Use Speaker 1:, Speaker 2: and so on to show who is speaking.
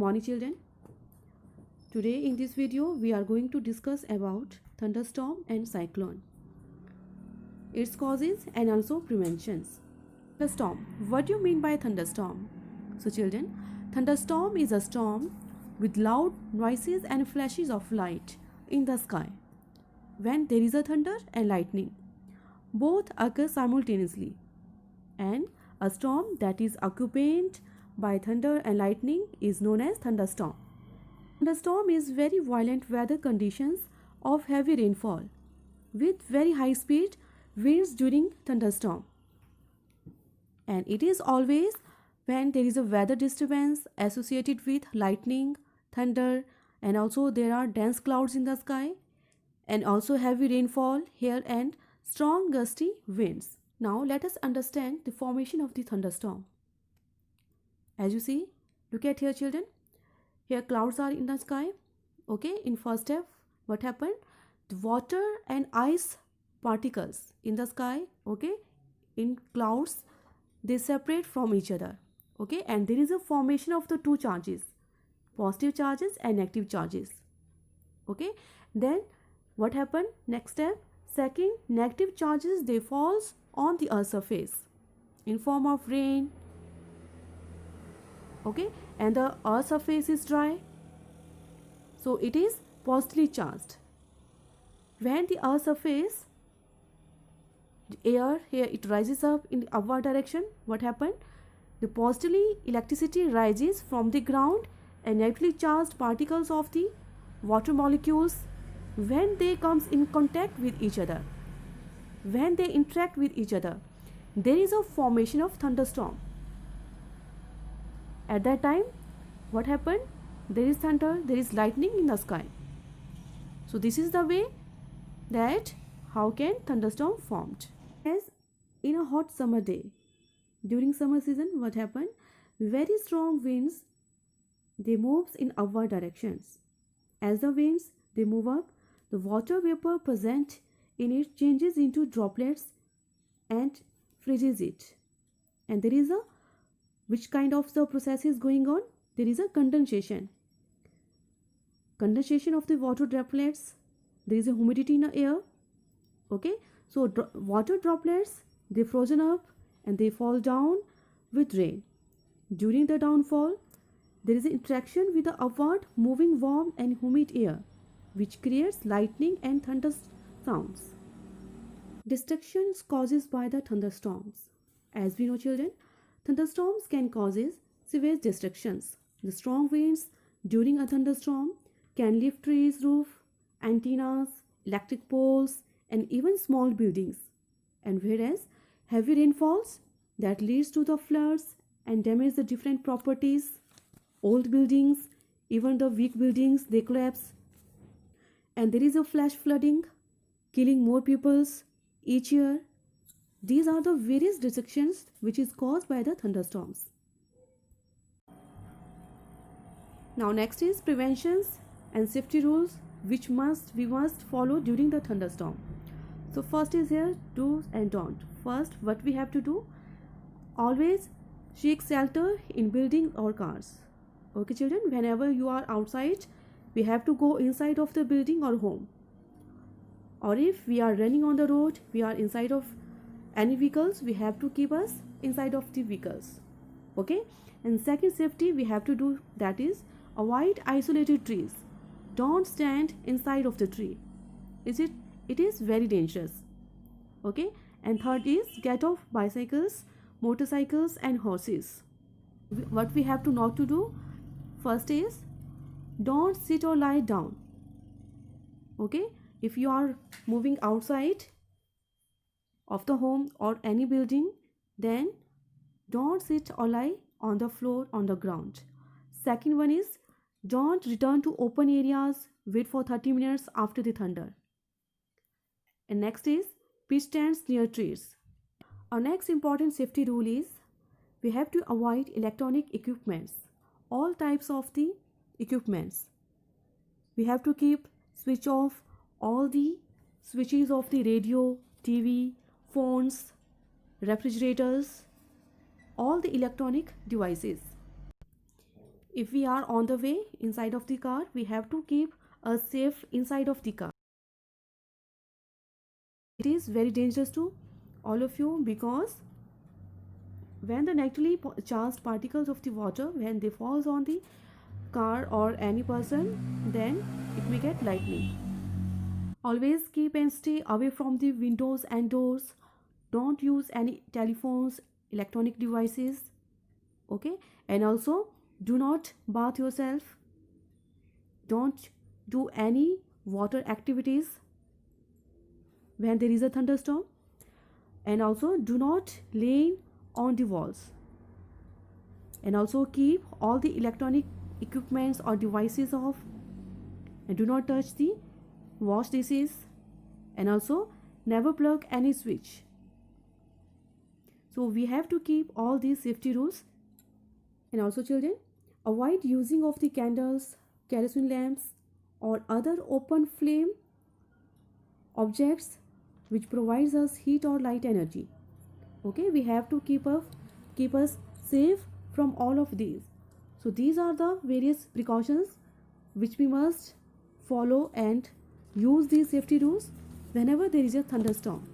Speaker 1: morning children. Today in this video we are going to discuss about thunderstorm and cyclone, its causes and also preventions. Thunderstorm. What do you mean by thunderstorm? So children, thunderstorm is a storm with loud noises and flashes of light in the sky when there is a thunder and lightning. Both occur simultaneously, and a storm that is accompanied by thunder and lightning is known as thunderstorm. Thunderstorm is very violent weather conditions of heavy rainfall with very high speed winds during thunderstorm. And it is always when there is a weather disturbance associated with lightning, thunder, and also there are dense clouds in the sky, and also heavy rainfall here and strong gusty winds. Now let us understand the formation of the thunderstorm. As you see, look at here children. Here clouds are in the sky. Okay, in first step, what happened? The water and ice particles in the sky, okay, in clouds, they separate from each other. Okay, and there is a formation of the two charges, positive charges and negative charges. Okay, then what happened? Next step, second, negative charges, they falls on the earth surface in form of rain. Okay, and the earth surface is dry, so it is positively charged. When the earth surface, the air here, it rises up in the upward direction, what happened? The positively electricity rises from the ground, and negatively charged particles of the water molecules, when they comes in contact with each other, when they interact with each other, there is a formation of thunderstorm. At that time, what happened? There is thunder, there is lightning in the sky. So this is the way that how can thunderstorm formed. As in a hot summer day, during summer season, what happened? Very strong winds, they moves in upward directions. As the winds, they move up, the water vapor present in it changes into droplets and freezes it. And there is a, which kind of the process is going on? There is a condensation. Condensation of the water droplets. There is a humidity in the air. Okay, so water droplets, they frozen up and they fall down with rain. During the downfall, there is an interaction with the upward moving warm and humid air, which creates lightning and thunder sounds. Destructions causes by the thunderstorms. As we know children, thunderstorms can cause severe destructions. The strong winds during a thunderstorm can lift trees, roof, antennas, electric poles, and even small buildings. And whereas heavy rainfalls that leads to the floods and damage the different properties, old buildings, even the weak buildings, they collapse. And there is a flash flooding, killing more peoples each year. These are the various destructions which is caused by the thunderstorms. Now next is preventions and safety rules which we must follow during the thunderstorm. So first is here do's and don't. First, what we have to do? Always seek shelter in building or cars. Okay children, whenever you are outside, we have to go inside of the building or home. Or if we are running on the road, we are inside of any vehicles, we have to keep us inside of the vehicles. Okay, and second safety we have to do, that is avoid isolated trees. Don't stand inside of the tree. It is very dangerous. Okay, and third is get off bicycles, motorcycles and horses. What we have to not to do? First is don't sit or lie down. Okay, if you are moving outside of the home or any building, then don't sit or lie on the floor, on the ground. Second one is don't return to open areas, wait for 30 minutes after the thunder. And next is pitch tents near trees. Our next important safety rule is we have to avoid electronic equipments, all types of the equipments. We have to keep switch off all the switches of the radio, TV, phones, refrigerators, all the electronic devices. If we are on the way inside of the car, we have to keep a safe inside of the car. It is very dangerous to all of you, because when the negatively charged particles of the water, when they falls on the car or any person, then it may get lightning. Always keep and stay away from the windows and doors. Don't use any telephones, electronic devices. Okay, and also do not bath yourself. Don't do any water activities when there is a thunderstorm, and also do not lay on the walls, and also keep all the electronic equipments or devices off, and do not touch the wash dishes, and also never plug any switch. So we have to keep all these safety rules. And also children, avoid using of the candles, kerosene lamps or other open flame objects which provides us heat or light energy. Okay, we have to keep us safe from all of these. So these are the various precautions which we must follow and use these safety rules whenever there is a thunderstorm.